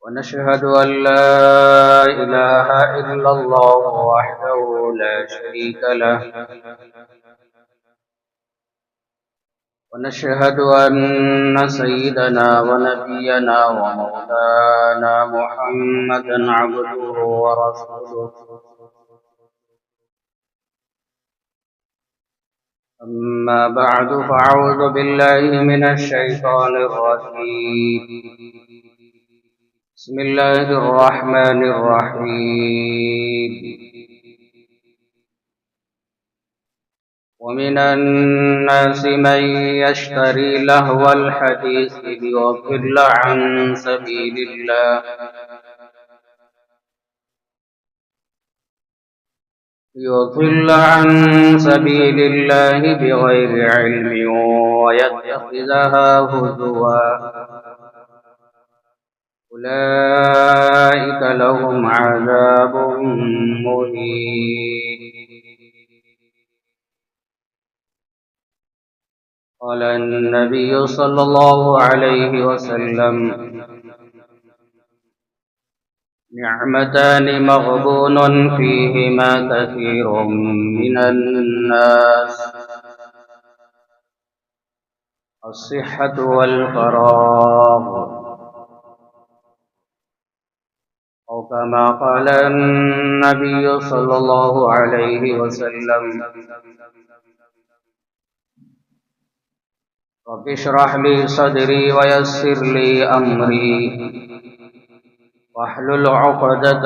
ونشهد أن لا إله إلا الله وحده لا شريك له ونشهد أن سيدنا ونبينا ومولانا محمدا عبده ورسوله أما بعد فأعوذ بالله من الشيطان الرجيم بسم الله الرحمن الرحيم ومن الناس من يشتري لهو الحديث ليضل عن سبيل الله بغير علم ويتخذها هزوا أولئك لهم عذاب مهين. قال النبي صلى الله عليه وسلم نعمتان مغبون فيهما كثير من الناس الصحة والفراغ أو كما قال النبي صلى الله عليه وسلم رب اشرح لي صدري ويسر لي أمري واحلل عقدة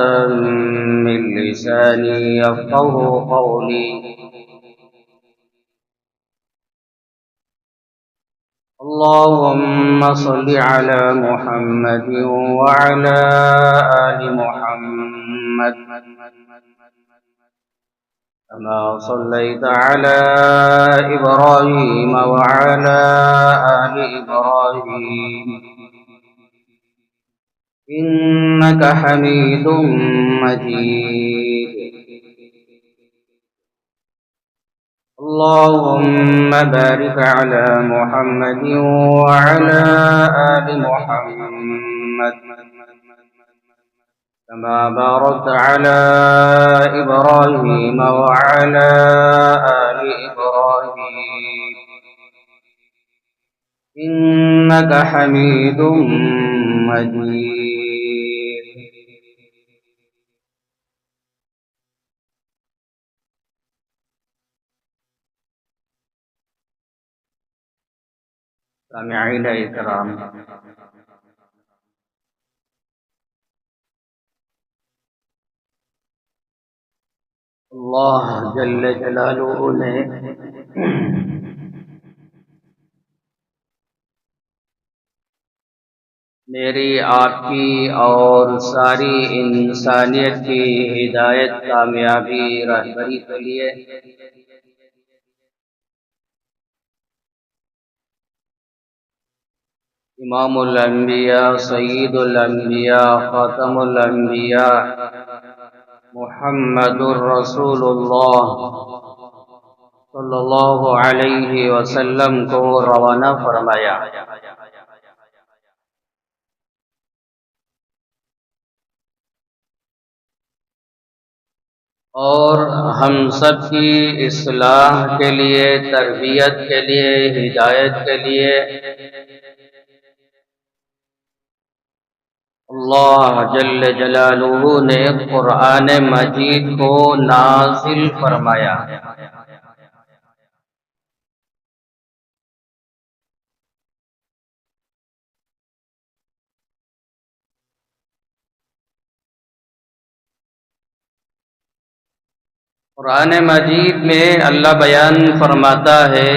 من لساني يفقه قولي. اللهم صل على محمد وعلى آل محمد كما صليت على إبراهيم وعلى آل إبراهيم إنك حميد مجيد. اللهم بارك على محمد وعلى آل محمد كما باركت على إبراهيم وعلى آل إبراهيم إنك حميد مجيد. سامعین اکرام، اللہ جل جلالہ نے میری آپ کی اور ساری انسانیت کی ہدایت، کامیابی، رہبری کے لیے امام الانبیاء، سید الانبیاء، خاتم الانبیاء محمد الرسول اللہ صلی اللہ علیہ وسلم کو روانہ فرمایا. اور ہم سب کی اصلاح کے لیے، تربیت کے لیے، ہدایت کے لیے اللہ جل جلالہ نے قرآن مجید کو نازل فرمایا. قرآن مجید میں اللہ بیان فرماتا ہے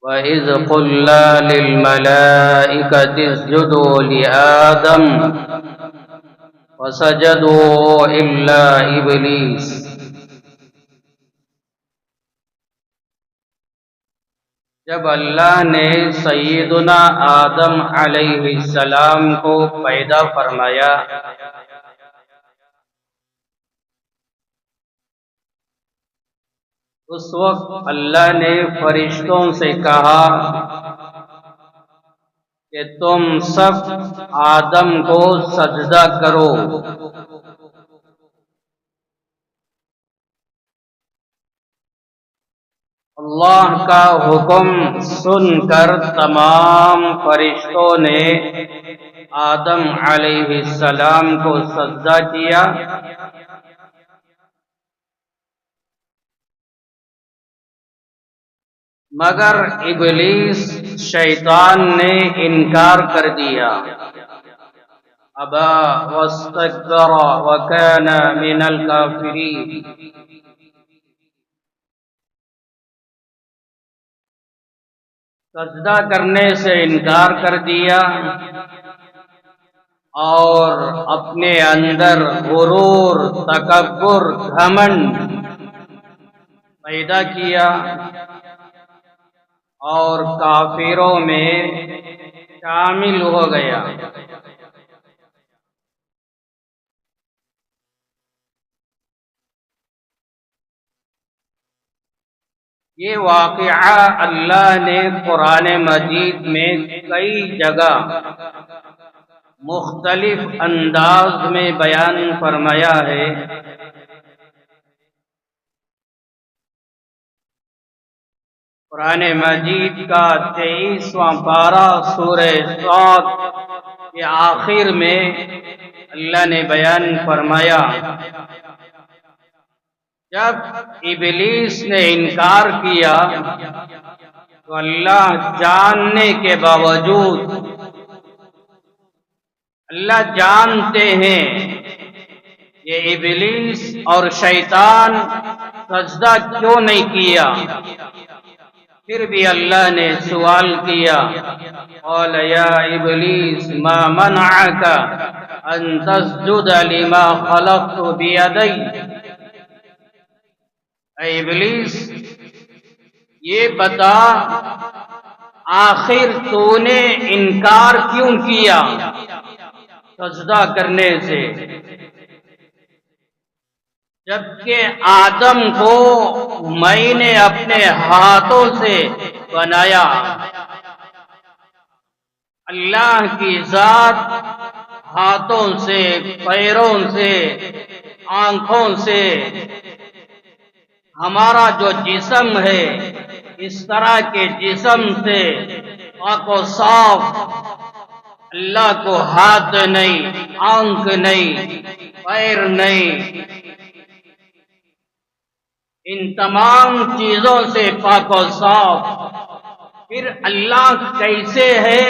وَإِذْ قُلْنَا لِلْمَلَائِكَةِ اسْجُدُوا لِآدَمَ فَسَجَدُوا إِلَّا إِبْلِيسَ. جب اللہ نے سیدنا آدم علیہ السلام کو پیدا فرمایا اس وقت اللہ نے فرشتوں سے کہا کہ تم سب آدم کو سجدہ کرو۔ اللہ کا حکم سن کر تمام فرشتوں نے آدم علیہ السلام کو سجدہ کیا، مگر ابلیس شیطان نے انکار کر دیا۔ ابا واستکبر وکان من الکافرین، سجدہ کرنے سے انکار کر دیا اور اپنے اندر غرور، تکبر، گھمنڈ پیدا کیا اور کافروں میں شامل ہو گیا۔ یہ واقعہ اللہ نے قرآن مجید میں کئی جگہ مختلف انداز میں بیان فرمایا ہے۔ قرآن مجید کا 23واں پارہ سورہ صاد کے آخر میں اللہ نے بیان فرمایا، جب ابلیس نے انکار کیا تو اللہ جاننے کے باوجود، اللہ جانتے ہیں یہ ابلیس اور شیطان سجدہ کیوں نہیں کیا، پھر بھی اللہ نے سوال کیا، قال یا ابلیس ما منعک ان تسجد لما خلقت بیدی، اے ابلیس یہ بتا آخر تو نے انکار کیوں کیا سجدہ کرنے سے، جبکہ آدم کو میں نے اپنے ہاتھوں سے بنایا۔ اللہ کی ذات ہاتھوں سے، پیروں سے، آنکھوں سے، ہمارا جو جسم ہے اس طرح کے جسم سے پاک و صاف، اللہ کو ہاتھ نہیں، آنکھ نہیں، پیر نہیں، ان تمام چیزوں سے پاک و صاف، پھر اللہ کیسے ہے؟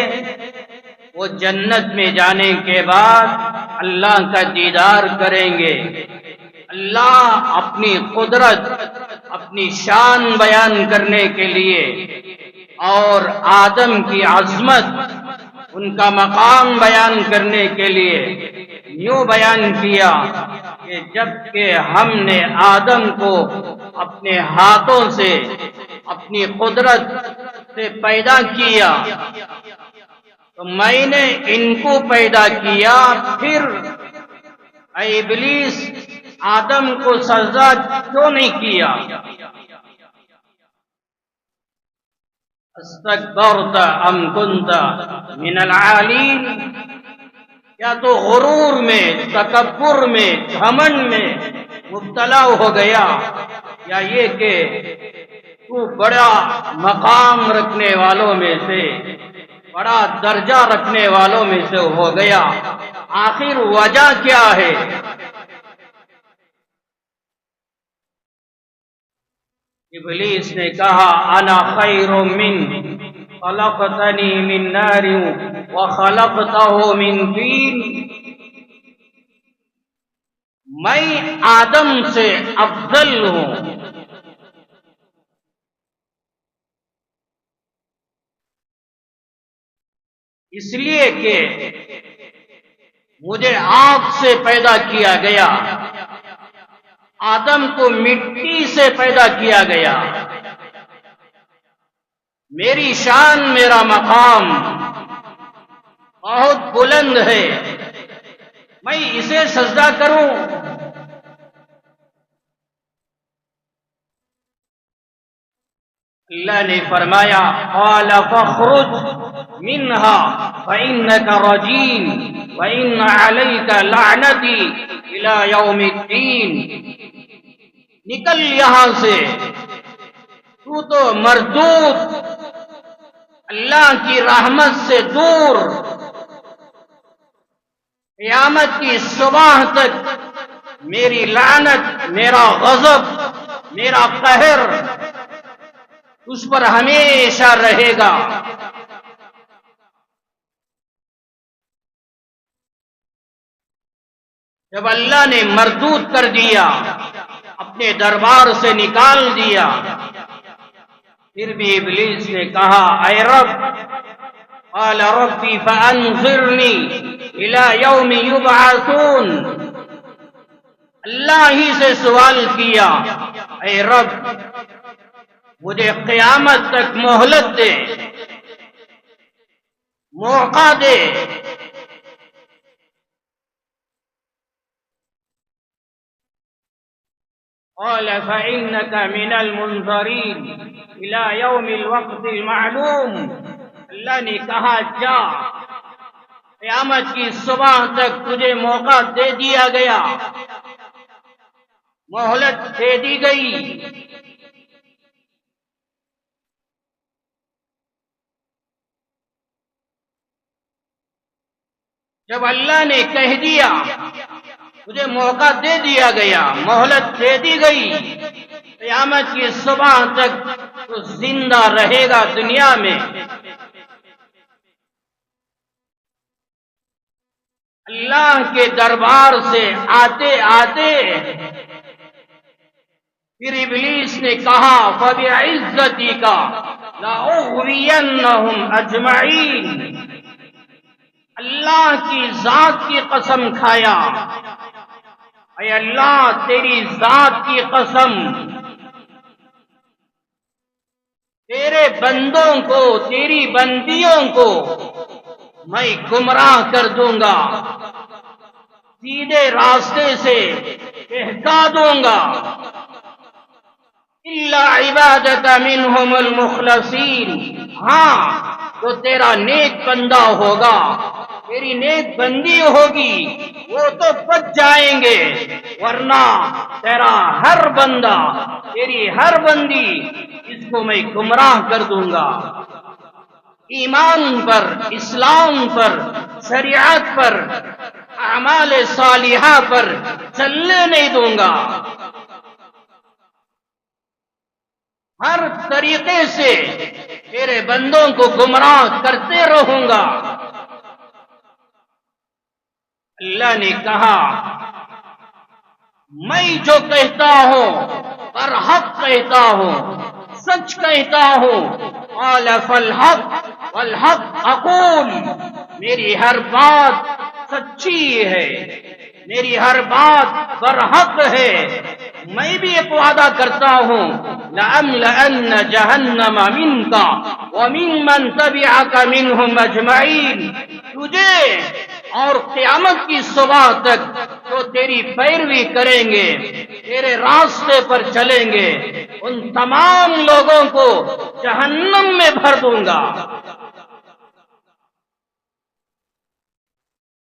وہ جنت میں جانے کے بعد اللہ کا دیدار کریں گے، اللہ اپنی قدرت، اپنی شان بیان کرنے کے لیے اور آدم کی عظمت، ان کا مقام بیان کرنے کے لیے یوں بیان کیا کہ جب کہ ہم نے آدم کو اپنے ہاتھوں سے، اپنی قدرت سے پیدا کیا تو میں نے ان کو پیدا کیا، پھر اے ابلیس آدم کو سجدہ کیوں نہیں کیا؟ استکبرت ام کنت من العالین، کیا تو غرور میں، تکبر میں، گھمنڈ میں مبتلا ہو گیا، یا یہ کہ تو بڑا مقام رکھنے والوں میں سے، بڑا درجہ رکھنے والوں میں سے ہو گیا؟ آخر وجہ کیا ہے؟ ابلیس نے کہا انا خیر من، خلقتنی من نار وخلقتہ من طین، میں آدم سے افضل ہوں، اس لیے کہ مجھے آگ سے پیدا کیا گیا، آدم کو مٹی سے پیدا کیا گیا، میری شان، میرا مقام بہت بلند ہے، میں اسے سجدہ کروں؟ اللہ نے فرمایا قال فاخرج منها فإنك رجيم وإن عليك لعنتي إلى يوم الدين. نکل یہاں سے، تو مردود، اللہ کی رحمت سے دور، قیامت کی صبح تک میری لعنت، میرا غضب، میرا قہر اس پر ہمیشہ رہے گا. جب اللہ نے مردود کر دیا، اپنے دربار سے نکال دیا، پھر بھی ابلیس نے کہا اے رب، قال ربی فانظرنی الی یوم یبعثون. اللہ ہی سے سوال کیا، اے رب مجھے قیامت تک مہلت دے، موقع دے. قال فإنك من المنظرين إلى يوم الوقت المعلوم. اللہ نے کہا جا، قیامت کی صبح تک تجھے موقع دے دیا گیا، مہلت دے دی گئی. جب اللہ نے کہہ دیا تجھے موقع دے دیا گیا، مہلت دے دی گئی، قیامت کی صبح تک تو زندہ رہے گا دنیا میں. اللہ کے دربار سے آتے آتے پھر ابلیس نے کہا فَبِعِزَّتِكَ لَأُغْوِيَنَّهُمْ أَجْمَعِينَ. اللہ کی ذات کی قسم کھایا، اے اللہ تیری ذات کی قسم، تیرے بندوں کو، تیری بندیوں کو میں گمراہ کر دوں گا، سیدھے راستے سے بہکا دوں گا. الا عبادک منہم المخلصین. ہاں تو تیرا نیک بندہ ہوگا، تیری نیک بندی ہوگی، وہ تو بچ جائیں گے، ورنہ تیرا ہر بندہ، تیری ہر بندی، اس کو میں گمراہ کر دوں گا. ایمان پر، اسلام پر، شریعت پر، اعمال صالحہ پر چلنے نہیں دوں گا. ہر طریقے سے تیرے بندوں کو گمراہ کرتے رہوں گا. اللہ نے کہا میں جو کہتا ہوں پر حق کہتا ہوں، سچ کہتا ہوں. قال فالحق والحق اقول. میری ہر بات سچی ہے، میری ہر بات برحق ہے. میں بھی ایک وعدہ کرتا ہوں، لَأَمْلَأَنَّ جَهَنَّمَ مِنْكَ وَمِمَّنْ تَبِعَكَ مِنْهُمْ أَجْمَعِينَ. تجھے اور قیامت کی صبح تک تو تیری پیروی کریں گے، تیرے راستے پر چلیں گے، ان تمام لوگوں کو جہنم میں بھر دوں گا.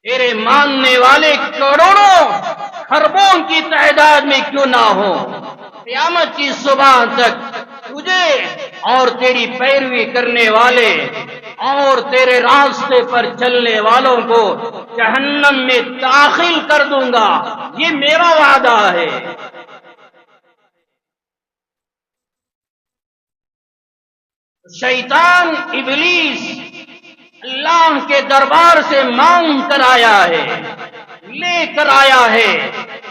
تیرے ماننے والے کروڑوں خربوں کی تعداد میں کیوں نہ ہو، قیامت کی صبح تک تجھے اور تیری پیروی کرنے والے اور تیرے راستے پر چلنے والوں کو جہنم میں داخل کر دوں گا. یہ میرا وعدہ ہے. شیطان ابلیس اللہ کے دربار سے مانگ کر آیا ہے، لے کر آیا ہے،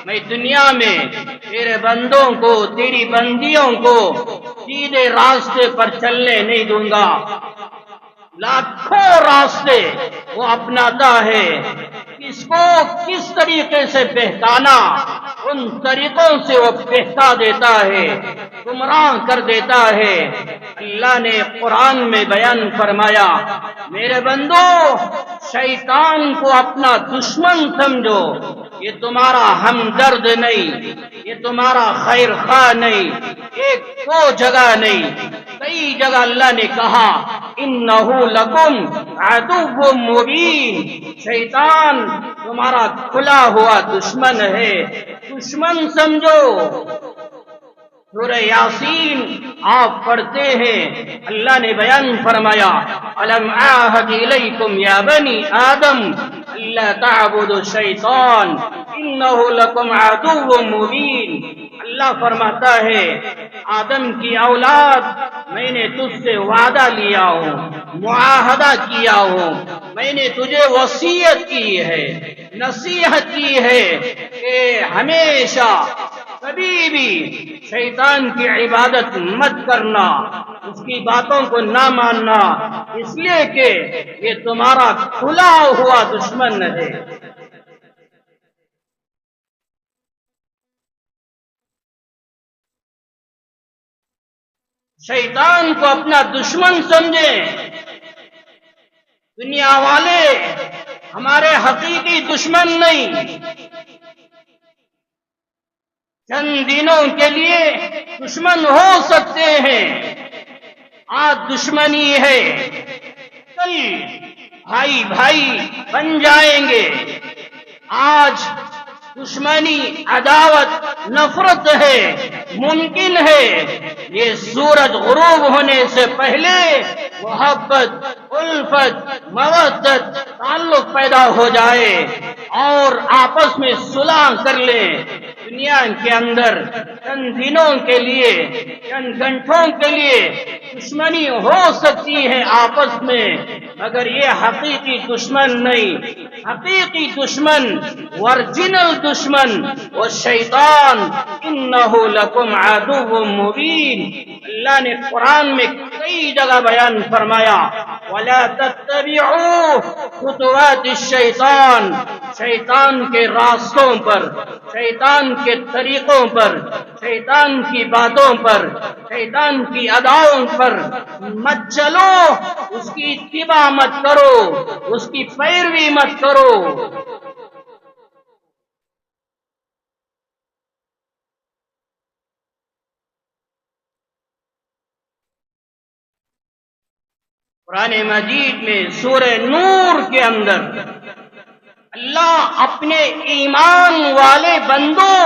میں دنیا میں تیرے بندوں کو، تیری بندیوں کو سیدھے راستے پر چلنے نہیں دوں گا. لاکھوں راستے وہ اپناتا ہے، کس کو کس طریقے سے بہکانا، ان طریقوں سے وہ بہکا دیتا ہے، گمراہ کر دیتا ہے. اللہ نے قرآن میں بیان فرمایا، میرے بندو شیطان کو اپنا دشمن سمجھو، یہ تمہارا ہمدرد نہیں، یہ تمہارا خیر خواہ نہیں. ایک دو جگہ نہیں، کئی جگہ اللہ نے کہا انہو لکم عدو مبین، شیطان تمہارا کھلا ہوا دشمن ہے، دشمن سمجھو۔ سورہ یاسین آپ پڑھتے ہیں، اللہ نے بیان فرمایا الم اعہد الیکم یا بنی آدم الا تعبدوا الشیطان انہ لکم عدو مبین۔ اللہ فرماتا ہے آدم کی اولاد، میں نے تجھ سے وعدہ لیا ہوں، معاہدہ کیا ہوں، میں نے تجھے وصیت کی ہے، نصیحت کی ہے کہ ہمیشہ کبھی بھی شیطان کی عبادت مت کرنا، اس کی باتوں کو نہ ماننا، اس لیے کہ یہ تمہارا کھلا ہوا دشمن ہے۔ شیطان کو اپنا دشمن سمجھیں۔ دنیا والے ہمارے حقیقی دشمن نہیں، چند دنوں کے لیے دشمن ہو سکتے ہیں، آج دشمنی ہے، کل بھائی بھائی بن جائیں گے۔ آج دشمنی، عداوت، نفرت ہے، ممکن ہے یہ سورج غروب ہونے سے پہلے محبت، الفت، مودت، تعلق پیدا ہو جائے اور آپس میں صلح کر لیں۔ دنیا کے اندر چند دنوں کے لیے، چند گھنٹوں کے لیے دشمنی ہو سکتی ہے آپس میں، مگر یہ حقیقی دشمن نہیں۔ حقیقی دشمن، ورجنل دشمن وہ شیطان، انہ لکم عدو مبین۔ اللہ نے قرآن میں کئی جگہ بیان فرمایا وَلَا تَتَّبِعُوا خُطُوَاتِ الشَّيْطَانِ، شیطان کے راستوں پر، شیطان کے طریقوں پر، شیطان کی باتوں پر، شیطان کی اداؤں پر مت چلو، اس کی اتباع مت کرو، اس کی پیروی مت کرو۔ قرآن مجید میں سورہ نور کے اندر اللہ اپنے ایمان والے بندوں،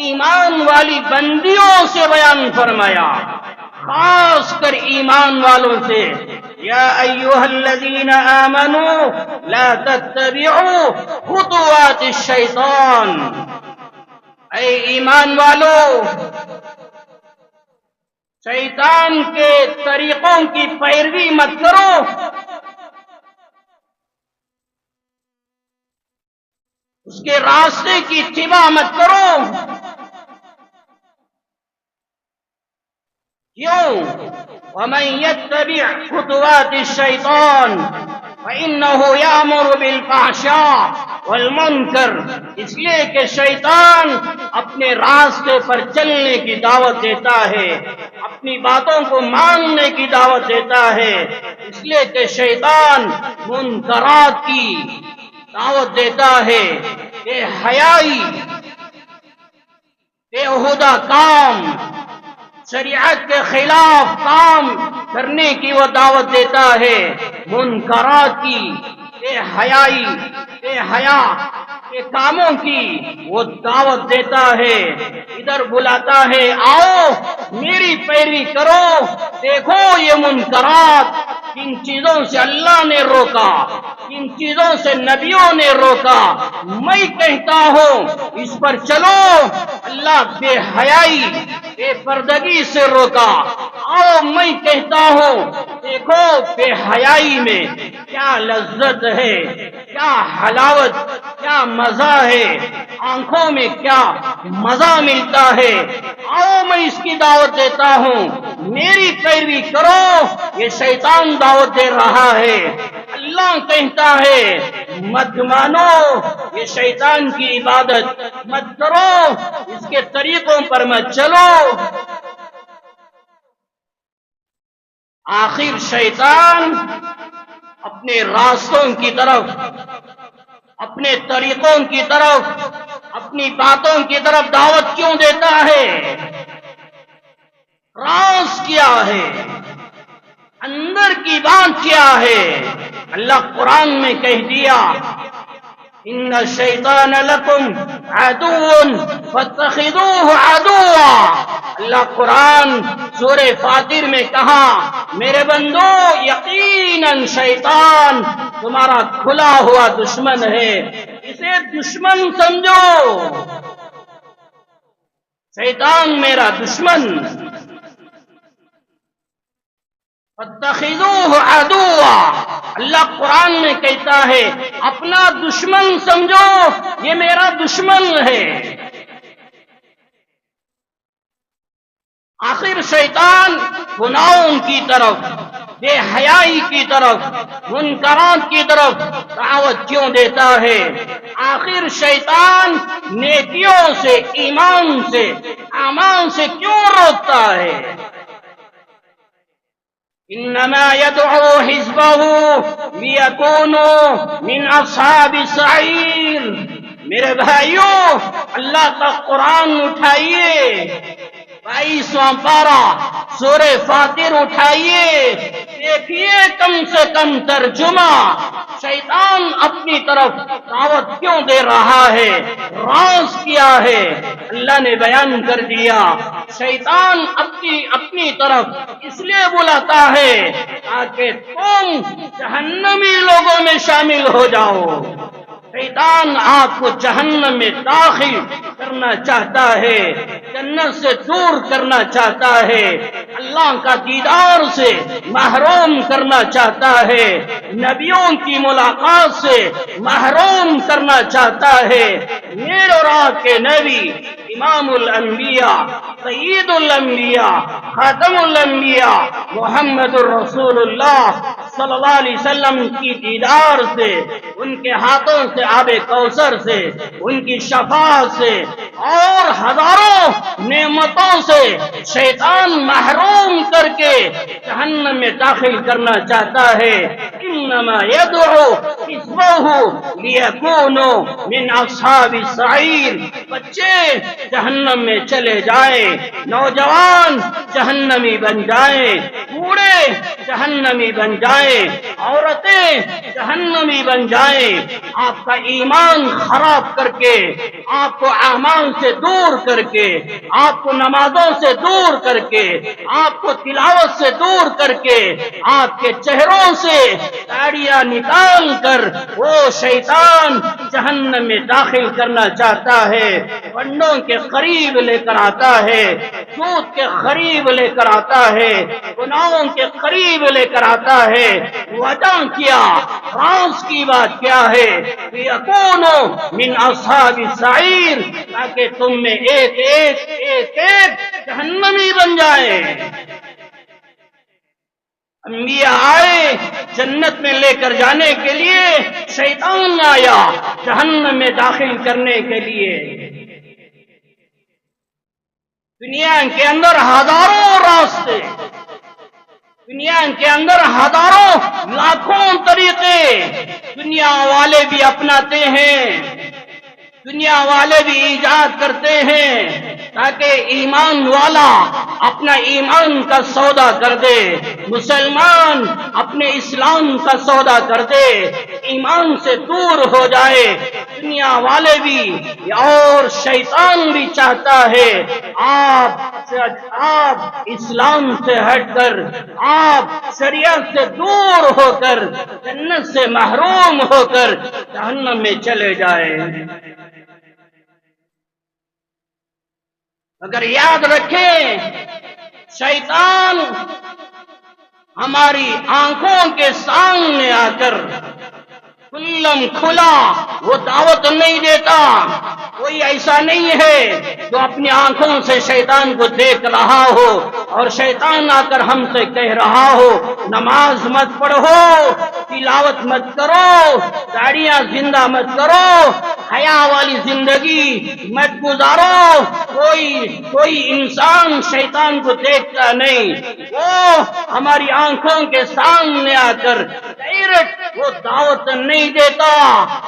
ایمان والی بندیوں سے بیان فرمایا، خاص کر ایمان والوں سے، یا ایھا الذین آمنوا لا تتبعوا خطوات الشیطان، اے ایمان والو شیطان کے طریقوں کی پیروی مت کرو، اس کے راستے کی اتباع مت کرو۔ کیوں؟ وَمَن يَتَّبِعْ خُطُوَاتِ الشَّيْطَانِ فَإِنَّهُ يَأْمُرُ بِالْفَحْشَاءِ وَالْمُنكَرِ، اس لیے کہ شیطان اپنے راستے پر چلنے کی دعوت دیتا ہے، اپنی باتوں کو ماننے کی دعوت دیتا ہے، اس لیے کہ شیطان منکرات کی دعوت دیتا ہے، بے حیائی، بےہودہ کام، شریعت کے خلاف کام کرنے کی وہ دعوت دیتا ہے، منکرات کی، بے حیائی، بے حیا کے کاموں کی وہ دعوت دیتا ہے، ادھر بلاتا ہے آؤ میری پیروی کرو، دیکھو یہ منکرات، کن چیزوں سے اللہ نے روکا، کن چیزوں سے نبیوں نے روکا، میں کہتا ہوں اس پر چلو، اللہ بے حیائی، بے پردگی سے روکا، آؤ میں کہتا ہوں دیکھو بے حیائی میں کیا لذت ہے، کیا حلاوت، کیا مزہ ہے، آنکھوں میں کیا مزہ ملتا ہے، آؤ میں اس کی دعوت دیتا ہوں، میری پیروی کرو، یہ شیطان دعوت دے رہا ہے، اللہ کہتا ہے مت مانو، یہ شیطان کی عبادت مت کرو، اس کے طریقوں پر مت چلو۔ آخر شیطان اپنے راستوں کی طرف، اپنے طریقوں کی طرف، اپنی باتوں کی طرف دعوت کیوں دیتا ہے؟ راز کیا ہے؟ اندر کی بات کیا ہے؟ اللہ قرآن میں کہہ دیا ان الشیطان لکم عدو فاتخذوه عدوا. اللہ قرآن سورہ فاطر میں کہا میرے بندو یقیناً شیطان تمہارا کھلا ہوا دشمن ہے، اسے دشمن سمجھو. شیطان میرا دشمن. فاتخذوه عدوا. اللہ قرآن میں کہتا ہے اپنا دشمن سمجھو، یہ میرا دشمن ہے. آخر شیطان گناہوں کی طرف، بے حیائی کی طرف، منکرات کی طرف دعوت کیوں دیتا ہے؟ آخر شیطان نیکیوں سے، ایمان سے، اعمال سے کیوں روکتا ہے؟ انما يدعو حزبه ليكونوا من اصحاب السعير. میرے بھائیوں اللہ کا قرآن اٹھائیے، 22واں پارہ سورہ فاطر اٹھائیے، دیکھیے کم سے کم ترجمہ شیطان اپنی طرف دعوت کیوں دے رہا ہے، راز کیا ہے. اللہ نے بیان کر دیا شیطان اپنی طرف اس لیے بلاتا ہے تاکہ تم جہنمی لوگوں میں شامل ہو جاؤ. شیطان آپ کو جہنم میں داخل کرنا چاہتا ہے، جنت سے دور کرنا چاہتا ہے، اللہ کا دیدار سے محروم کرنا چاہتا ہے، نبیوں کی ملاقات سے محروم کرنا چاہتا ہے. میرے اور آپ کے نبی امام الانبیاء، سید الانبیاء، خاتم الانبیاء محمد الرسول اللہ صلی اللہ علیہ وسلم کی دیدار سے، ان کے ہاتھوں سے آب کوثر سے، ان کی شفاعت سے اور ہزاروں نعمتوں سے شیطان محروم کر کے جہنم میں داخل کرنا چاہتا ہے. انما يدعو حزبه ليكونوا من اصحاب السعير. بچے جہنم میں چلے جائیں، نوجوان جہنمی بن جائیں، بوڑھے جہنمی بن جائیں، عورتیں جہنمی بن جائیں. آپ کا ایمان خراب کر کے، آپ کو اعمال سے دور کر کے، آپ کو نمازوں سے دور کر کے، آپ کو تلاوت سے دور کر کے، آپ کے چہروں سے داڑیاں نکال کر وہ شیطان جہنم میں داخل کرنا چاہتا ہے. بندوں کے قریب لے کر آتا ہے، سود کے قریب لے کر آتا ہے، گناہوں کے قریب لے کر آتا ہے. وجہ کیا؟ راز کی بات کیا ہے؟ یکونوا من اصحاب السعیر، تاکہ تم میں ایک جہنمی بن جائے. انبیاء آئے جنت میں لے کر جانے کے لیے، شیطان آیا جہنم میں داخل کرنے کے لیے. دنیا کے اندر ہزاروں راستے، دنیا کے اندر ہزاروں لاکھوں طریقے دنیا والے بھی اپناتے ہیں، دنیا والے بھی ایجاد کرتے ہیں تاکہ ایمان والا اپنا ایمان کا سودا کر دے، مسلمان اپنے اسلام کا سودا کر دے، ایمان سے دور ہو جائے. دنیا والے بھی اور شیطان بھی چاہتا ہے آپ اسلام سے ہٹ کر، آپ شریعت سے دور ہو کر، جنت سے محروم ہو کر جہنم میں چلے جائیں. مگر یاد رکھیں شیطان ہماری آنکھوں کے سامنے آ کر کھلم کھلا وہ دعوت نہیں دیتا. کوئی ایسا نہیں ہے جو اپنی آنکھوں سے شیطان کو دیکھ رہا ہو اور شیطان آ کر ہم سے کہہ رہا ہو نماز مت پڑھو، تلاوت مت کرو، داڑیاں زندہ مت کرو، حیا والی زندگی مت گزارو. کوئی انسان شیطان کو دیکھتا نہیں، وہ ہماری آنکھوں کے سامنے آ کر ڈائریکٹ وہ دعوت نہیں دیتا،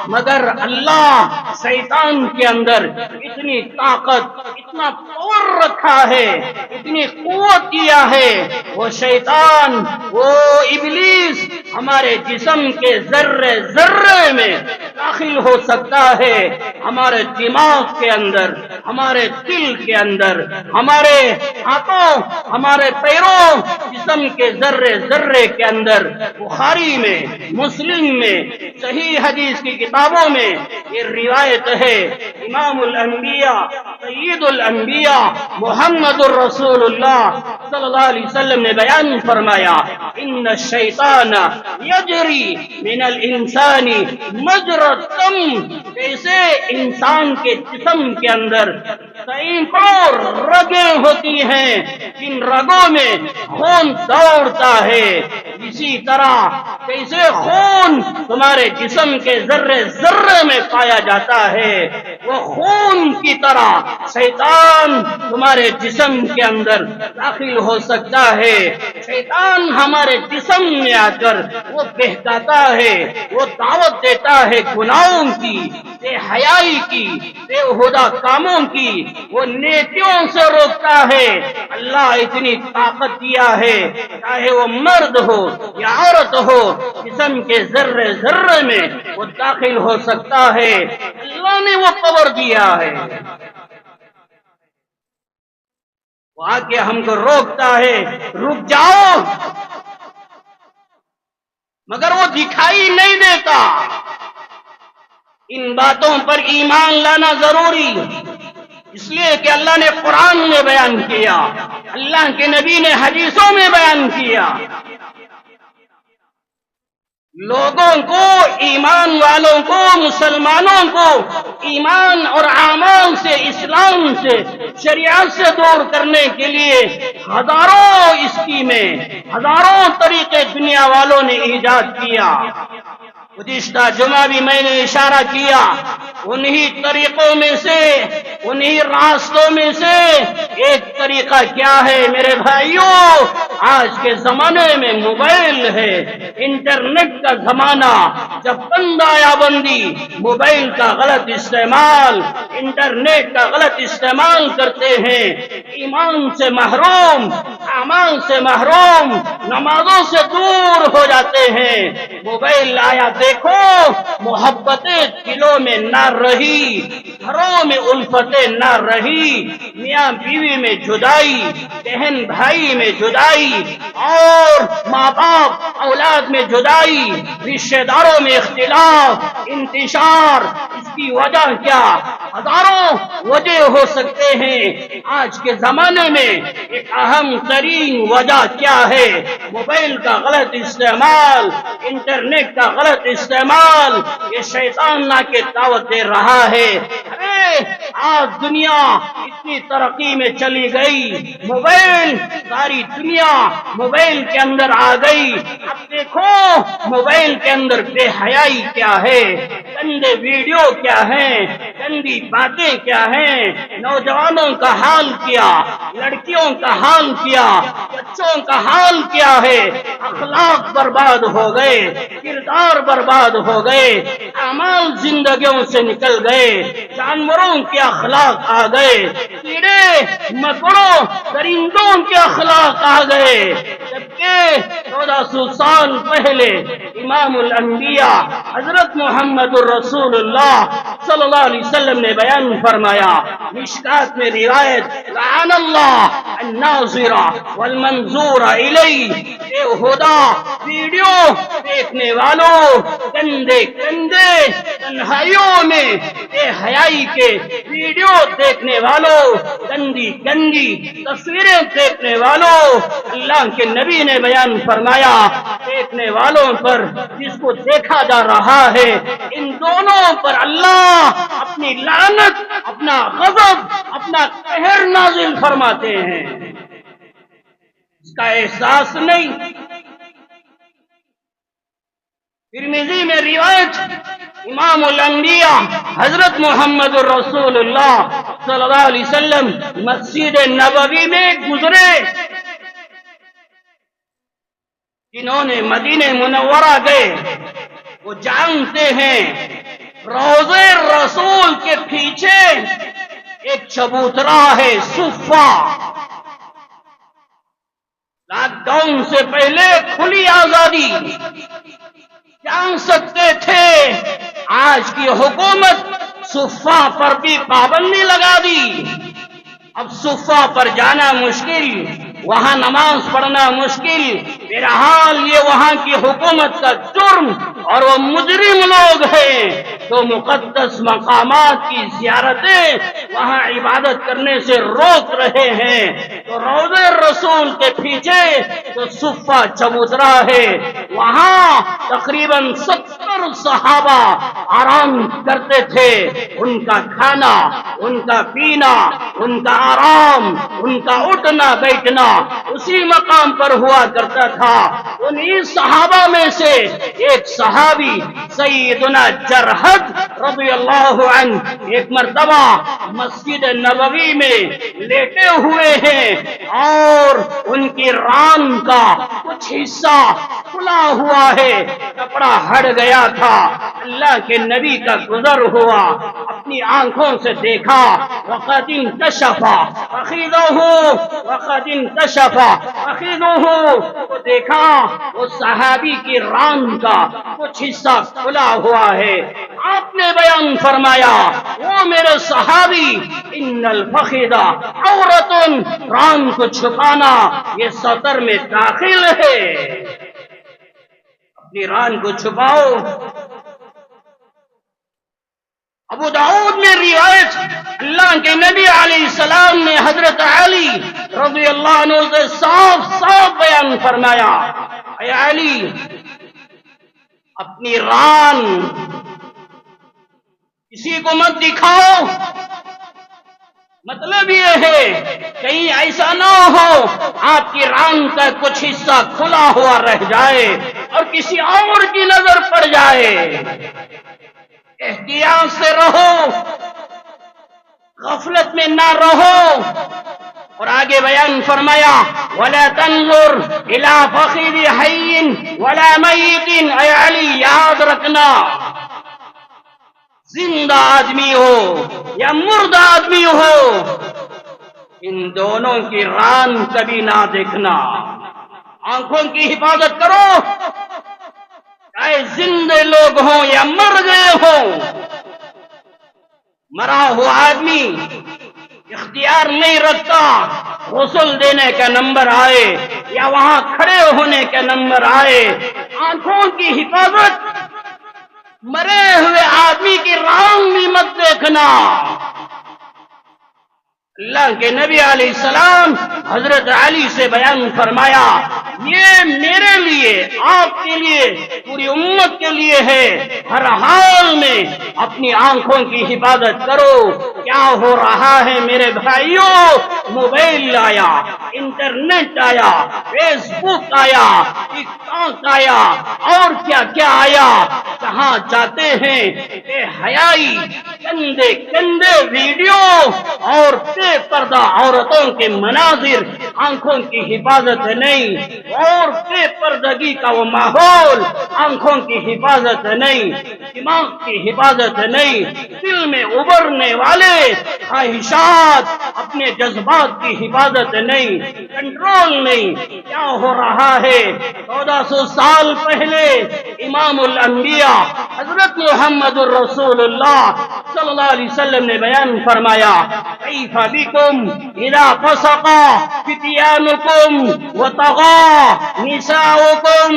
مگر اللہ شیطان کے اندر اتنی طاقت، اتنا پاور رکھا ہے، اتنی قوت دیا ہے، وہ شیطان، وہ ابلیس ہمارے جسم کے ذرے ذرے میں داخل ہو سکتا ہے، ہمارے دماغ کے اندر، ہمارے دل کے اندر، ہمارے ہاتھوں، ہمارے پیروں، جسم کے ذرے ذرے کے اندر۔ بخاری میں، مسلم میں، صحیح حدیث کی کتابوں میں یہ روایت ہے، امام الانبیاء، سید الانبیاء، محمد الرسول اللہ صلی اللہ علیہ وسلم نے بیان فرمایا، ان الشیطان یجری من الانسان مجرى الدم، جیسے انسان کے جسم کے اندر سینکڑوں رگیں ہوتی ہیں، جن رگوں میں خون دوڑتا ہے، اسی طرح جیسے خون تمہارے جسم کے ذرے ذرے میں پایا جاتا ہے، وہ خون کی طرح شیطان تمہارے جسم کے اندر داخل ہو سکتا ہے۔ شیطان ہمارے جسم میں آ کر وہ بہکاتا ہے، وہ دعوت دیتا ہے گناہوں کی، بے حیائی کی، بے ہدہ کاموں کی، وہ نیکیوں سے روکتا ہے۔ اللہ اتنی طاقت دیا ہے، چاہے وہ مرد ہو یا عورت ہو، جسم کے ذرے ذرے میں وہ داخل ہو سکتا ہے، اللہ نے وہ پاور دیا ہے۔ وہ آ کے ہم کو روکتا ہے، رک جاؤ، مگر وہ دکھائی نہیں دیتا۔ ان باتوں پر ایمان لانا ضروری، اس لیے کہ اللہ نے قرآن میں بیان کیا، اللہ کے نبی نے حدیثوں میں بیان کیا۔ لوگوں کو، ایمان والوں کو، مسلمانوں کو ایمان اور اعمال سے، اسلام سے، شریعت سے دور کرنے کے لیے ہزاروں اسکیمیں، ہزاروں طریقے دنیا والوں نے ایجاد کیا۔ گزشتہ جمعہ بھی میں نے اشارہ کیا، انہی طریقوں میں سے، انہی راستوں میں سے ایک طریقہ کیا ہے میرے بھائیوں؟ آج کے زمانے میں موبائل ہے، انٹرنیٹ کا زمانہ، جب بندہ یا بندی موبائل کا غلط استعمال، انٹرنیٹ کا غلط استعمال کرتے ہیں، ایمان سے محروم، اعمال سے محروم، نمازوں سے دور ہو جاتے ہیں۔ موبائل آیا دیکھو، محبتیں دلوں میں نہ رہی، گھروں میں الفتیں نہ رہی، میاں بیوی میں جدائی، بہن بھائی میں جدائی، اور ماں باپ اولاد میں جدائی، رشتہ داروں میں اختلاف، انتشار۔ اس کی وجہ کیا؟ ہزاروں وجہ ہو سکتے ہیں۔ آج کے زمانے میں ایک اہم ترین وجہ کیا ہے؟ موبائل کا غلط استعمال، انٹرنیٹ کا غلط استعمال۔ یہ شیطان لا کے دعوت دے رہا ہے، ارے آج دنیا اتنی ترقی میں چلی گئی، موبائل، ساری دنیا موبائل کے اندر آ گئی۔ اب دیکھو موبائل کے اندر بے حیائی کیا ہے، گندے ویڈیو کیا ہیں، گندی باتیں کیا ہیں، نوجوانوں کا حال کیا، لڑکیوں کا حال کیا، بچوں کا حال کیا ہے۔ اخلاق برباد ہو گئے، کردار برباد ہو گئے، اعمال زندگیوں سے نکل گئے، جانوروں کے اخلاق آ گئے، کیڑے مکڑوں درندوں کے اخلاق آ گئے۔ جبکہ 1400 سال پہلے امام الانبیاء حضرت محمد الرسول اللہ صلی اللہ علیہ وسلم نے بیان فرمایا، مشکات میں روایت، لعن اللہ الناظر والمنظور الیہ، بے ہدہ ویڈیو دیکھنے والوں، گندے گندے تنہائیوں میں بے حیائی کے ویڈیو دیکھنے والوں، گندی گندی تصویریں دیکھنے والوں، اللہ کے نبی نے بیان فرمایا، دیکھنے والوں پر، جس کو دیکھا جا رہا ہے، ان دونوں پر اللہ اپنی لعنت، اپنا غضب، اپنا قہر نازل فرماتے ہیں۔ اس کا احساس نہیں۔ ترمذی میں روایت، امام الانبیاء حضرت محمد الرسول اللہ صلی اللہ علیہ وسلم مسجد نبوی میں گزرے، جنہوں نے مدینہ منورہ گئے، وہ جانتے ہیں روضے رسول کے پیچھے ایک چبوترا ہے صفہ. لاک ڈاؤن سے پہلے کھلی آزادی جان سکتے تھے. آج کی حکومت صفہ پر بھی پابندی لگا دی. اب صفہ پر جانا مشکل، وہاں نماز پڑھنا مشکل. بہرحال یہ وہاں کی حکومت کا جرم، اور وہ مجرم لوگ ہیں تو مقدس مقامات کی زیارتیں وہاں عبادت کرنے سے روک رہے ہیں. تو روضے رسول کے پیچھے تو صفہ چبوترا ہے، وہاں تقریباً 70 صحابہ آرام کرتے تھے. ان کا کھانا، ان کا پینا، ان کا آرام، ان کا اٹھنا بیٹھنا اسی مقام پر ہوا کرتا تھا. انہی صحابہ میں سے ایک صحابی سیدنا جرحد رضی اللہ عنہ ایک مرتبہ مسجد نبوی میں لیٹے ہوئے ہیں اور ان کی ران کا کچھ حصہ کھلا ہوا ہے، کپڑا ہٹ گیا تھا. اللہ کے نبی کا گزر ہوا، اپنی آنکھوں سے دیکھا. وقد انکشف فخذہ وقد انکشف فخذہ، تو دیکھا وہ صحابی کی ران کا کچھ حصہ کھلا ہوا ہے. آپ نے بیان فرمایا، وہ میرے صحابی، ان الفخذ عورت، ران کو چھپانا یہ سطر میں داخل ہے. اپنی ران کو چھپاؤ. ابو داؤد میں روایت، اللہ کے نبی علیہ السلام نے حضرت علی رضی اللہ عنہ سے صاف صاف بیان فرمایا، اے علی، اپنی ران کسی کو مت دکھاؤ. مطلب یہ ہے کہیں ایسا نہ ہو آپ کی ران کا کچھ حصہ کھلا ہوا رہ جائے اور کسی اور کی نظر پڑ جائے. احتیاط سے رہو، غفلت میں نہ رہو. اور آگے بیان فرمایا، وَلَا تَنْظُرْ إِلَىٰ فَخِذِ حَيٍّ وَلَا مَيِّتٍ. اے علی، یاد رکھنا، زندہ آدمی ہو یا مردہ آدمی ہو، ان دونوں کی ران کبھی نہ دیکھنا. آنکھوں کی حفاظت کرو، چاہے زندے لوگ ہوں یا مر گئے ہوں. مرا ہوا آدمی اختیار نہیں رکھتا غسل دینے کا نمبر آئے یا وہاں کھڑے ہونے کا نمبر آئے. آنکھوں کی حفاظت، مرے ہوئے آدمی کی ران بھی مت دیکھنا. اللہ کے نبی علیہ السلام حضرت علی سے بیان فرمایا، یہ میرے لیے، آپ کے لیے، پوری امت کے لیے ہے. ہر حال میں اپنی آنکھوں کی حفاظت کرو. کیا ہو رہا ہے میرے بھائیوں؟ موبائل آیا، انٹرنیٹ آیا، فیس بک آیا، ٹک ٹاک آیا، اور کیا کیا آیا. کہاں جاتے ہیں بے حیائی، گندے گندے ویڈیو اور بے پردہ عورتوں کے مناظر. آنکھوں کی حفاظت نہیں، اور بے پردگی کا وہ ماحول. آنکھوں کی حفاظت نہیں، دماغ کی حفاظت نہیں، دل میں ابھرنے والے خواہشات، اپنے جذبات کی حفاظت نہیں، کنٹرول نہیں. کیا ہو رہا ہے؟ 1400 سال پہلے امام الانبیاء حضرت محمد الرسول اللہ صلی اللہ علیہ وسلم نے بیان فرمایا، کیف بکم اذا فسق فتیانکم وطغى نساؤکم.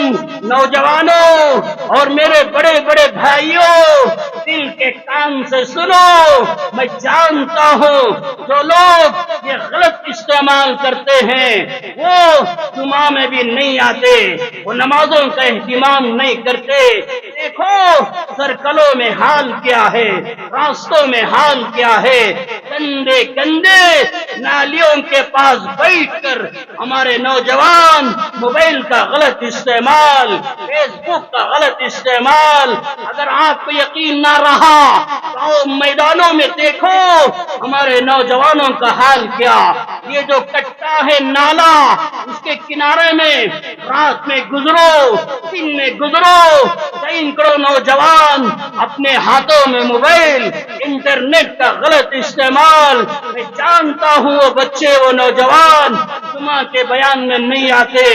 نوجوانوں اور میرے بڑے بڑے بھائیوں، دل کے کان سے سنو. میں جانتا ہوں جو لوگ یہ غلط استعمال کرتے ہیں وہ جمعہ میں بھی نہیں آتے، وہ نمازوں کا اہتمام نہیں کرتے. دیکھو سرکلوں میں حال کیا ہے، راستوں میں حال کیا ہے. گندے گندے نالیوں کے پاس بیٹھ کر ہمارے نوجوان موبائل کا غلط استعمال، فیس بک کا غلط استعمال. اگر آپ کو یقین نہ رہا تو میدانوں میں دیکھو ہمارے نوجوانوں کا حال کیا. یہ جو کٹا ہے نالا، اس کے کنارے میں رات میں گزرو، دن میں گزرو، 3 کروڑ نوجوان اپنے ہاتھوں میں موبائل، انٹرنیٹ کا غلط استعمال. میں جانتا ہوں وہ بچے، وہ نوجوان جمعہ کے بیان میں نہیں آتے،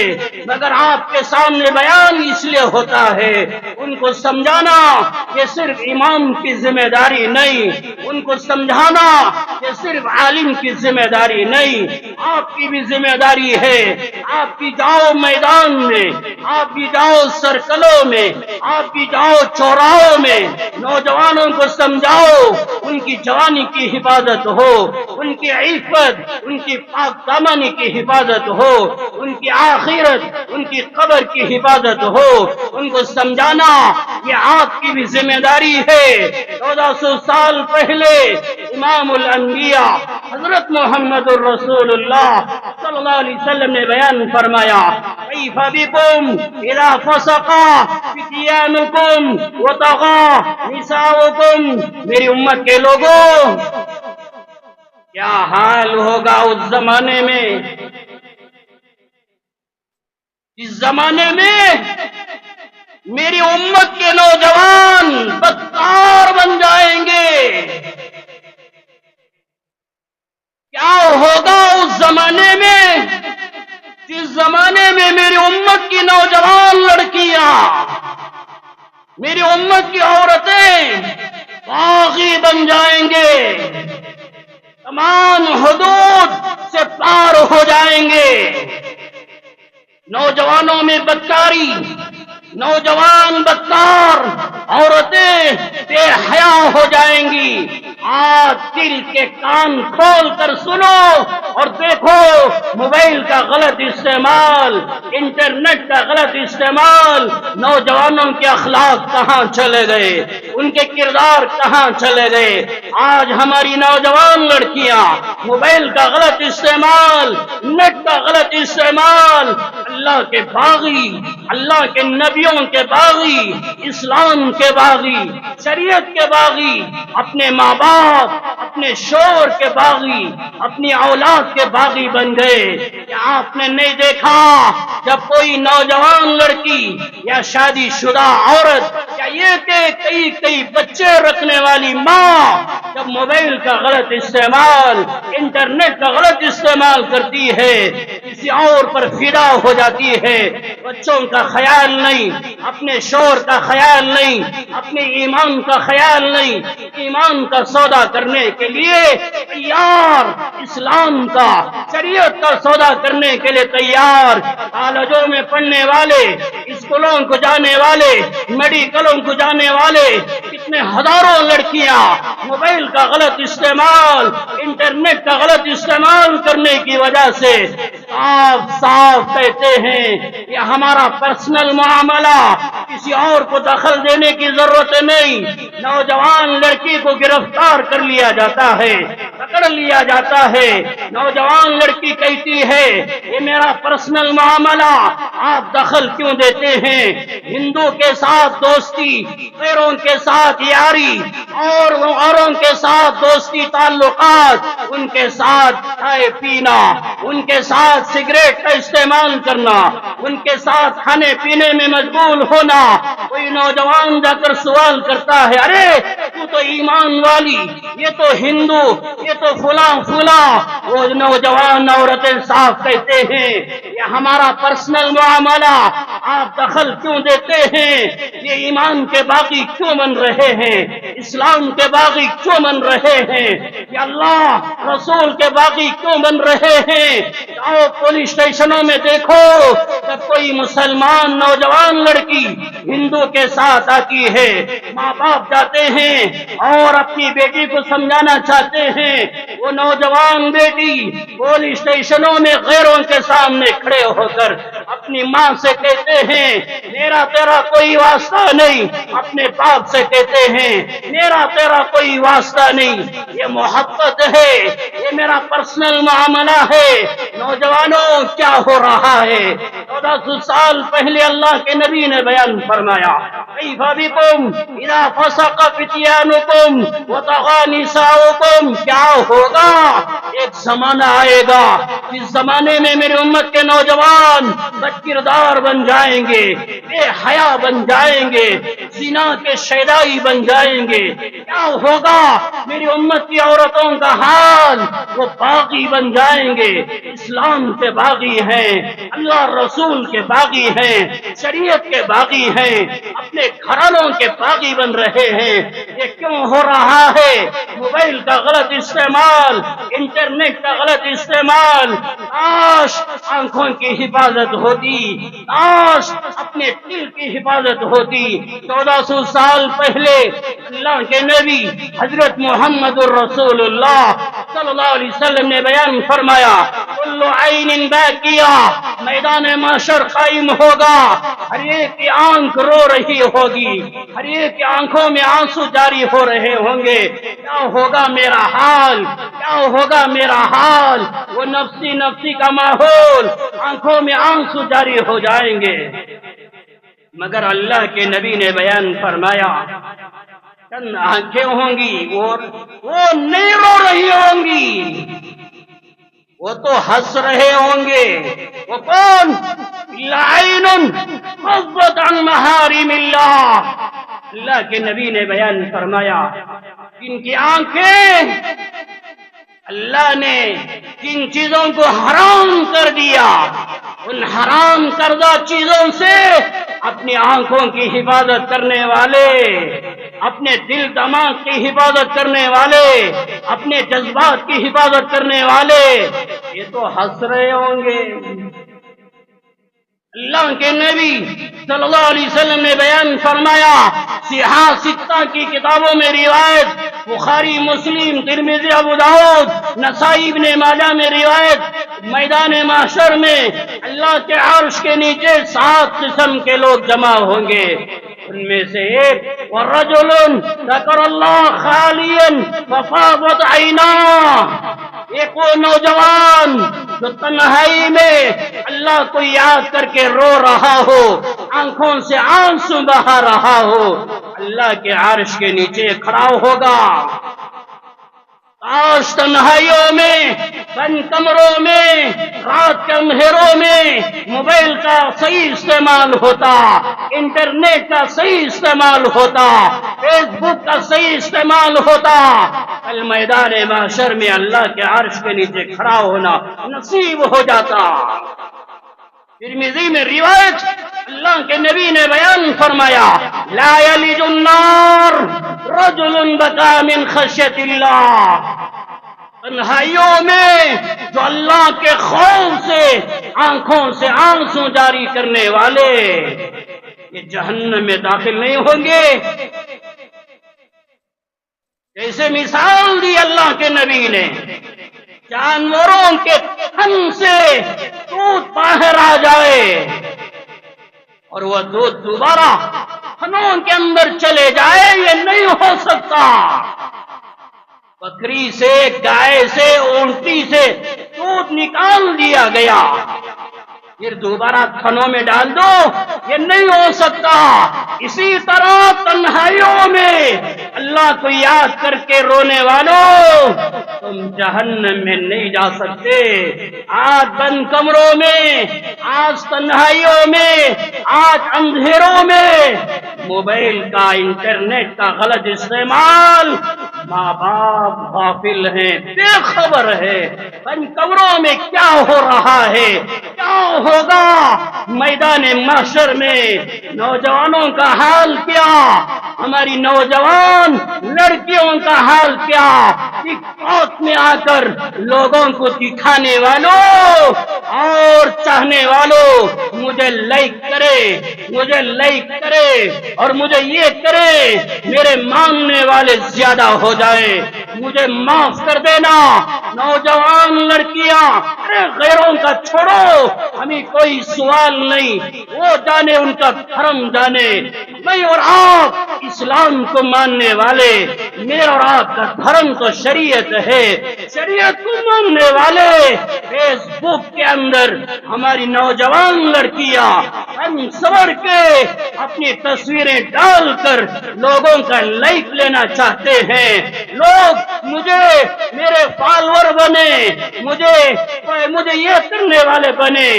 مگر آپ کے سامنے بیان اس لیے ہوتا ہے ان کو سمجھانا یہ صرف امام کی ذمہ داری نہیں، ان کو سمجھانا یہ صرف عالم کی ذمہ داری نہیں، آپ کی بھی ذمہ داری ہے. آپ بھی جاؤ میدان میں، آپ بھی جاؤ سرکلوں میں، آپ بھی جاؤ چوراہوں میں، نوجوانوں کو سمجھاؤ ان کی جوانی کی حفاظت ہو، ان کی عفت، ان کی پاک دامنی کی حفاظت ہو، ان کی آخرت، ان کی قبر کی حفاظت ہو. ان کو سمجھانا یہ آپ کی بھی ذمہ داری ہے. 1400 سال پہلے امام الانبیاء حضرت محمد الرسول اللہ صلی اللہ علیہ وسلم نے بیان فرمایا، کیف بکم اذا فسق فتیانکم وطغى نساؤکم. میری امت کے لوگوں، کیا حال ہوگا اس زمانے میں جس زمانے میں میری امت کے نوجوان بدکار بن جائیں گے. کیا ہوگا اس زمانے میں جس زمانے میں میری امت کی نوجوان لڑکیاں، میری امت کی عورتیں باغی بن جائیں گے، تمام حدود سے پار ہو جائیں گے. نوجوانوں میں بدکاری، نوجوان بدکار، عورتیں بے حیا ہو جائیں گی. آج دل کے کان کھول کر سنو اور دیکھو، موبائل کا غلط استعمال، انٹرنیٹ کا غلط استعمال، نوجوانوں کے اخلاق کہاں چلے گئے، ان کے کردار کہاں چلے گئے. آج ہماری نوجوان لڑکیاں موبائل کا غلط استعمال، نیٹ کا غلط استعمال، اللہ کے باغی، اللہ کے نبیوں کے باغی، اسلام کے باغی، شریعت کے باغی، اپنے ماں باپ، اپنے شور کے باغی، اپنی اولاد کے باغی بن گئے. کیا آپ نے نہیں دیکھا جب کوئی نوجوان لڑکی یا شادی شدہ عورت یا یہ کہ کئی بچے رکھنے والی ماں جب موبائل کا غلط استعمال، انٹرنیٹ کا غلط استعمال کرتی ہے، کسی اور پر فدا ہو جاتی ہے، بچوں کا خیال نہیں، اپنے شور کا خیال نہیں، اپنے ایمان کا خیال نہیں، ایمان کا سودا کرنے کے لیے تیار، اسلام کا، شریعت کا سودا کرنے کے لیے تیار. کالجوں میں پڑھنے والے، اسکولوں کو جانے والے، میڈیکلوں کو جانے والے کتنے ہزاروں لڑکیاں موبائل کا غلط استعمال، انٹرنیٹ کا غلط استعمال کرنے کی وجہ سے صاف صاف کہتے ہیں یہ ہمارا پرسنل معاملہ، کسی اور کو دخل دینے کی ضرورت نہیں. نوجوان لڑکی کو گرفتار کر لیا جاتا ہے، پکڑ لیا جاتا ہے. نوجوان لڑکی کہتی ہے یہ میرا پرسنل معاملہ، آپ دخل کیوں دیتے ہیں؟ ہندو کے ساتھ دوستی، غیروں کے ساتھ یاری، اور اوروں کے ساتھ دوستی تعلقات، ان کے ساتھ چائے پینا، ان کے ساتھ سگریٹ کا استعمال کرنا، ان کے ساتھ کھانے پینے میں مشغول ہونا. کوئی نوجوان جا کر سوال کرتا ہے، ارے تو تو ایمان والی، یہ تو ہندو، یہ تو فلاں فلاں. وہ نوجوان عورتیں صاف کہتے ہیں یہ ہمارا پرسنل معاملہ، آپ دخل کیوں دیتے ہیں؟ یہ ایمان کے باغی کیوں بن رہے ہیں؟ اسلام کے باغی کیوں بن رہے ہیں؟ یہ اللہ رسول کے باغی کیوں بن رہے ہیں؟ جاؤ پولیس اسٹیشنوں میں دیکھو، جب کوئی مسلمان نوجوان لڑکی ہندو کے ساتھ آتی ہے، ماں باپ جاتے ہیں اور اپنی بیٹی کو سمجھانا چاہتے ہیں، وہ نوجوان بیٹی پولیس اسٹیشنوں میں غیروں کے سامنے کھڑے ہو کر اپنی ماں سے کہتے ہیں میرا تیرا کوئی واسطہ نہیں، اپنے باپ سے کہتے ہیں میرا تیرا کوئی واسطہ نہیں. یہ محبت ہے، یہ میرا پرسنل معاملہ ہے. نوجوانوں کیا ہو رہا ہے؟ 1400 سال پہلے اللہ کے نبی نے بیان فرمایا کیف بکم اذا فسق فتیانکم وطغى نساؤکم، کیا ہوگا؟ ایک زمانہ آئے گا جس زمانے میں میری امت کے نوجوان بد کردار بن جائیں گے، بے حیا بن جائیں گے، زنا کے شیدائی بن جائیں گے۔ کیا ہوگا میری امت کی عورتوں کا حال؟ وہ باغی بن جائیں گے، اسلام کے باغی ہیں، اللہ رسول کے باغی ہیں، شریعت کے باغی ہیں، اپنے گھرانوں کے باغی بن رہے ہیں۔ یہ کیوں ہو رہا ہے؟ موبائل کا غلط استعمال، انٹرنیٹ کا غلط استعمال۔ کاش آنکھوں کی حفاظت ہوتی، کاش اپنے دل کی حفاظت ہوتی۔ 1400 سال پہلے اللہ کے نبی حضرت محمد الرسول اللہ صلی اللہ علیہ وسلم نے بیان فرمایا کل عین باکیہ، میدان محشر قائم ہوگا، ہر ایک کی آنکھ رو رہی ہوگی، ہر ایک کی آنکھوں میں آنسو جاری ہو رہے ہوں گے۔ کیا ہوگا میرا حال؟ کیا ہوگا میرا حال؟ وہ نفسی نفسی کا ماحول، آنکھوں میں آنسو جاری ہو جائیں گے۔ مگر اللہ کے نبی نے بیان فرمایا چند آنکھیں ہوں گی، وہ نہیں رو رہی ہوں گی، وہ تو ہنس رہے ہوں گے۔ وہ کون؟ لعین غضت عن محارم اللہ۔ اللہ کے نبی نے بیان فرمایا جن کی آنکھیں اللہ نے جن چیزوں کو حرام کر دیا، ان حرام کردہ چیزوں سے اپنی آنکھوں کی حفاظت کرنے والے، اپنے دل دماغ کی حفاظت کرنے والے، اپنے جذبات کی حفاظت کرنے والے، یہ تو ہنس رہے ہوں گے۔ اللہ کے نبی صلی اللہ علیہ وسلم نے بیان فرمایا، صحاح ستہ کی کتابوں میں روایت، بخاری، مسلم، ترمذی، ابو داؤد، نسائی، ابن ماجہ میں روایت، میدان محشر میں اللہ کے عرش کے نیچے 7 قسم کے لوگ جمع ہوں گے۔ ان میں سے ایک ورجل ذکر اللہ خالیا ففاضت عیناہ، ایک وہ نوجوان جو تنہائی میں اللہ کو یاد کر کے رو رہا ہو، آنکھوں سے آنسو بہا رہا ہو، اللہ کے عرش کے نیچے کھڑا ہوگا۔ کاش تنہائیوں میں، بند کمروں میں، رات کے اندھیروں میں موبائل کا صحیح استعمال ہوتا، انٹرنیٹ کا صحیح استعمال ہوتا، فیس بک کا صحیح استعمال ہوتا، کل میدان محشر میں اللہ کے عرش کے نیچے کھڑا ہونا نصیب ہو جاتا۔ ترمذی میں روایت، اللہ کے نبی نے بیان فرمایا لا یلج النار رجل بکا من خشیت اللہ، تنہائیوں میں جو اللہ کے خوف سے آنکھوں سے آنسو جاری کرنے والے یہ جہنم میں داخل نہیں ہوں گے۔ جیسے مثال دی اللہ کے نبی نے، جانوروں کے تھن سے دودھ باہر آ جائے اور وہ دودھ دوبارہ تھنوں کے اندر چلے جائے، یہ نہیں ہو سکتا۔ بکری سے، گائے سے، اونٹی سے دودھ نکال دیا گیا، پھر دوبارہ تھنوں میں ڈال دو، یہ نہیں ہو سکتا۔ اسی طرح تنہائیوں میں اللہ کو یاد کر کے رونے والوں، تم جہنم میں نہیں جا سکتے۔ آج بند کمروں میں، آج تنہائیوں میں، آج اندھیروں میں موبائل کا، انٹرنیٹ کا غلط استعمال، ماں باپ غافل ہیں، بے خبر ہے بند کمروں میں کیا ہو رہا ہے، کیا ہوگا میدان محشر میں، نوجوانوں کا حال کیا، ہماری نوجوان لڑکیوں کا حال کیا، ٹک ٹاک میں آ کر لوگوں کو دکھانے والوں اور چاہنے والوں، مجھے لائک کرے، مجھے لائک کرے اور مجھے یہ کرے، میرے ماننے والے زیادہ ہو جائے۔ مجھے معاف کر دینا۔ نوجوان لڑکیاں، ارے غیروں کا چھوڑو، ہمیں کوئی سوال نہیں، وہ جانے ان کا دھرم جانے، میں اور آپ اسلام کو ماننے والے، میرا اور آپ کا دھرم تو شریعت ہے، شریعت کو ماننے والے فیس بک کے اندر ہماری نوجوان لڑکیاں ہم سور کے اپنی تصویریں ڈال کر لوگوں کا لائک لینا چاہتے ہیں۔ لوگ مجھے میرے فالوور بنے، مجھے یہ کرنے والے بنے۔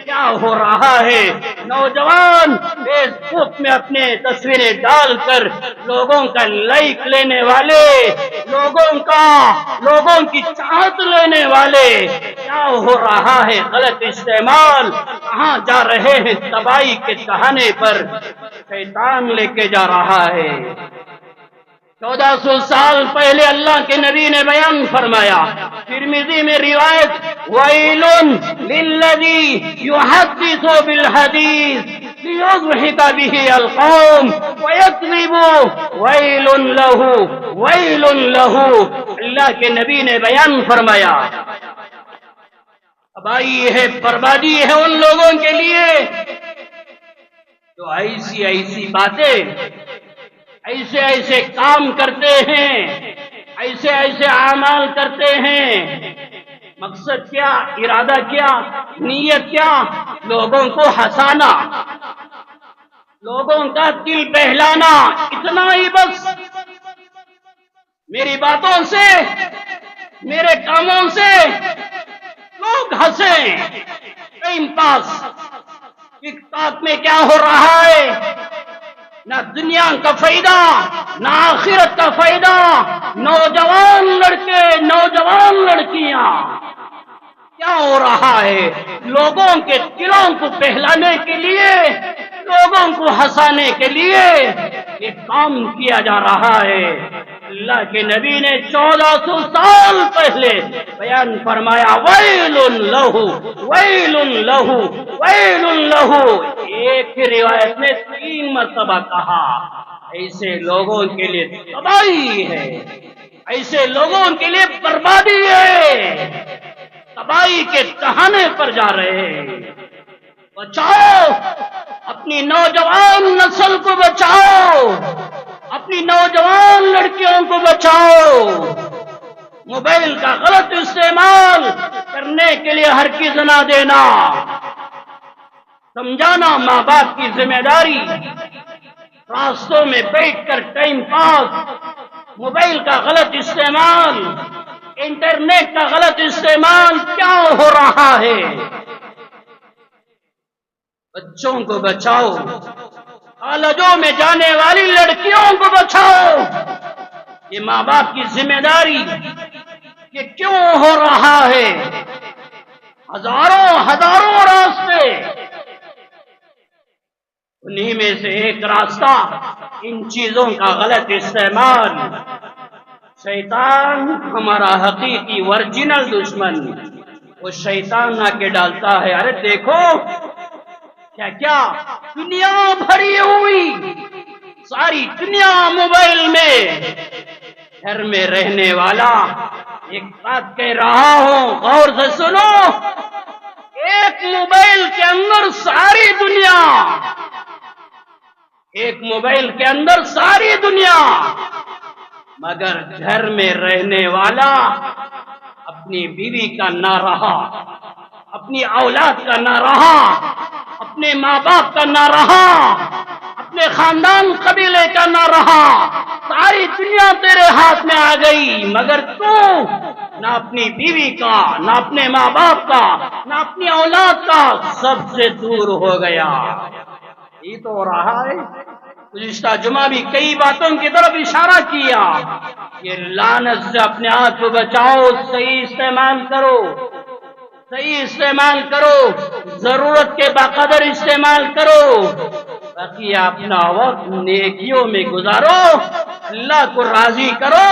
کیا ہو رہا ہے؟ نوجوان فیس بک میں اپنے تصویریں ڈال کر لوگوں کا لائک لینے والے، لوگوں کی چاہت لینے والے، کیا ہو رہا ہے؟ غلط استعمال کہاں جا رہے ہیں؟ تباہی کے کہانے پر شیطان لے کے جا رہا ہے۔ 1400 سال پہلے اللہ کے نبی نے بیان فرمایا، ترمذی میں روایت، وَيْلٌ لِلَّذِي يُحَدِّثُ بِالْحَدِيثِ لِيُضْحِكَ بِهِ الْقَوْمَ وَيَكْذِبُ وَيْلٌ لَهُ وَيْلٌ لَهُ۔ اللہ کے نبی نے بیان فرمایا، تباہی ہے، بربادی ہے ان لوگوں کے لیے جو ایسی باتیں، ایسے کام کرتے ہیں، ایسے اعمال کرتے ہیں۔ مقصد کیا؟ ارادہ کیا؟ نیت کیا؟ لوگوں کو ہنسانا، لوگوں کا دل بہلانا، اتنا ہی بس۔ میری باتوں سے، میرے کاموں سے لوگ ہنسیں، ٹائم پاس۔ ٹک ٹاک میں کیا ہو رہا ہے؟ نہ دنیا کا فائدہ، نہ آخرت کا فائدہ۔ نوجوان لڑکے، نوجوان لڑکیاں، کیا ہو رہا ہے؟ لوگوں کے دلوں کو بہلانے کے لیے، لوگوں کو ہنسانے کے لیے یہ کام کیا جا رہا ہے۔ اللہ کے نبی نے 1400 سال پہلے بیان فرمایا، وَيْلٌ لَهُ وَيْلٌ لَهُ وَيْلٌ لَهُ۔ ایک ہی روایت میں 3 مرتبہ کہا۔ ایسے لوگوں کے لیے تباہی ہے، ایسے لوگوں کے لیے بربادی ہے، تباہی کے ٹہانے پر جا رہے ہیں۔ بچاؤ اپنی نوجوان نسل کو، بچاؤ اپنی نوجوان لڑکیوں کو، بچاؤ۔ موبائل کا غلط استعمال کرنے کے لیے ہرگز نہ دینا۔ سمجھانا ماں باپ کی ذمہ داری۔ راستوں میں بیٹھ کر ٹائم پاس، موبائل کا غلط استعمال، انٹرنیٹ کا غلط استعمال کیا ہو رہا ہے؟ بچوں کو بچاؤ، کالجوں میں جانے والی لڑکیوں کو بچاؤ۔ یہ ماں باپ کی ذمہ داری۔ یہ کیوں ہو رہا ہے؟ ہزاروں راستے، انہی میں سے ایک راستہ ان چیزوں کا غلط استعمال۔ شیطان ہمارا حقیقی ورجنل دشمن، وہ شیطان آ کے ڈالتا ہے، ارے دیکھو کیا دنیا بھری ہوئی، ساری دنیا موبائل میں۔ گھر میں رہنے والا ایک بات کہہ رہا ہوں، غور سے سنو، ایک موبائل کے اندر ساری دنیا، ایک موبائل کے اندر ساری دنیا، مگر گھر میں رہنے والا اپنی بیوی کا نہ رہا، اپنی اولاد کا نہ رہا، اپنے ماں باپ کا نہ رہا، اپنے خاندان قبیلے کا نہ رہا۔ ساری دنیا تیرے ہاتھ میں آ گئی، مگر تو نہ اپنی بیوی کا، نہ اپنے ماں باپ کا، نہ اپنی اولاد کا، سب سے دور ہو گیا۔ یہ تو ہو رہا ہے۔ گزشتہ جمعہ بھی کئی باتوں کی طرف اشارہ کیا۔ یہ لعنت سے اپنے آپ کو بچاؤ، صحیح استعمال کرو، صحیح استعمال کرو، ضرورت کے بقدر استعمال کرو، باقی اپنا وقت نیکیوں میں گزارو، اللہ کو راضی کرو،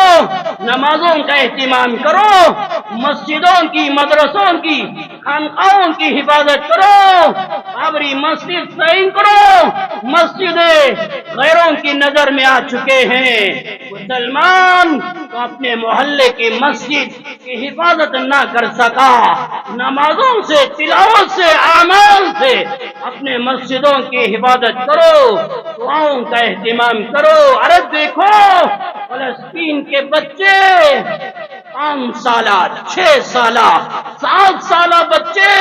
نمازوں کا اہتمام کرو، مسجدوں کی، مدرسوں کی، خانقاہوں کی حفاظت کرو، بابری مسجد سینکڑوں مسجدیں غیروں کی نظر میں آ چکے ہیں، مسلمان تو اپنے محلے کی مسجد کی حفاظت نہ کر سکا، نمازوں سے، تلاوت سے، اعمال سے اپنے مسجدوں کی حفاظت کرو، دعاؤں کا اہتمام کرو۔ ارے دیکھو فلسطین کے بچے 5 سالہ، 6 سالہ، 7 سالہ بچے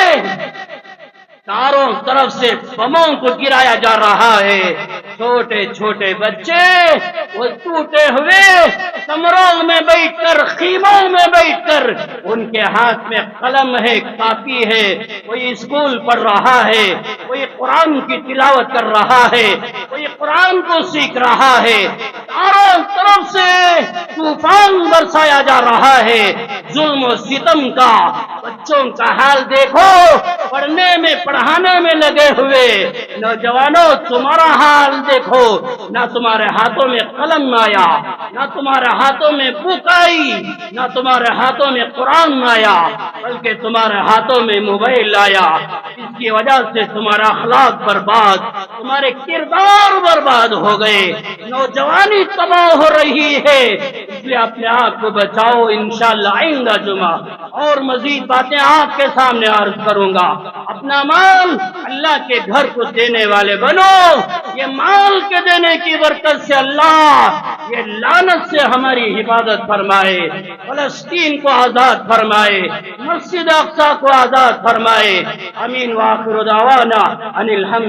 چاروں طرف سے بموں کو گرایا جا رہا ہے، چھوٹے چھوٹے بچے وہ ٹوٹے ہوئے کمروں میں بیٹھ کر، خیموں میں بیٹھ کر، ان کے ہاتھ میں قلم ہے، کاپی ہے، کوئی اسکول پڑھ رہا ہے، کوئی قرآن کی تلاوت کر رہا ہے، کوئی قرآن کو سیکھ رہا ہے، چاروں طرف سے طوفان برسایا جا رہا ہے ظلم و ستم کا۔ بچوں کا حال دیکھو، پڑھنے میں، پڑھانے میں لگے ہوئے نوجوانوں، تمہارا حال دیکھو، نہ تمہارے ہاتھوں میں قلم آیا، نہ تمہارے ہاتھوں میں بک آئی، نہ تمہارے ہاتھوں میں قرآن آیا، بلکہ تمہارے ہاتھوں میں موبائل آیا، اس کی وجہ سے تمہارا اخلاق برباد، تمہارے کردار برباد ہو گئے، نوجوانی تباہ ہو رہی ہے، اس لیے اپنے آپ کو بچاؤ۔ انشاءاللہ آئندہ جمعہ اور مزید باتیں آپ کے سامنے عرض کروں گا۔ اپنا مال اللہ کے گھر کو دینے والے بنو، یہ مال کے دینے کی برکت سے اللہ یہ لعنت سے ہماری حفاظت فرمائے، فلسطین کو آزاد فرمائے، مسجد اقصی کو آزاد فرمائے۔ آمین وآخر دعوانا ان الحمد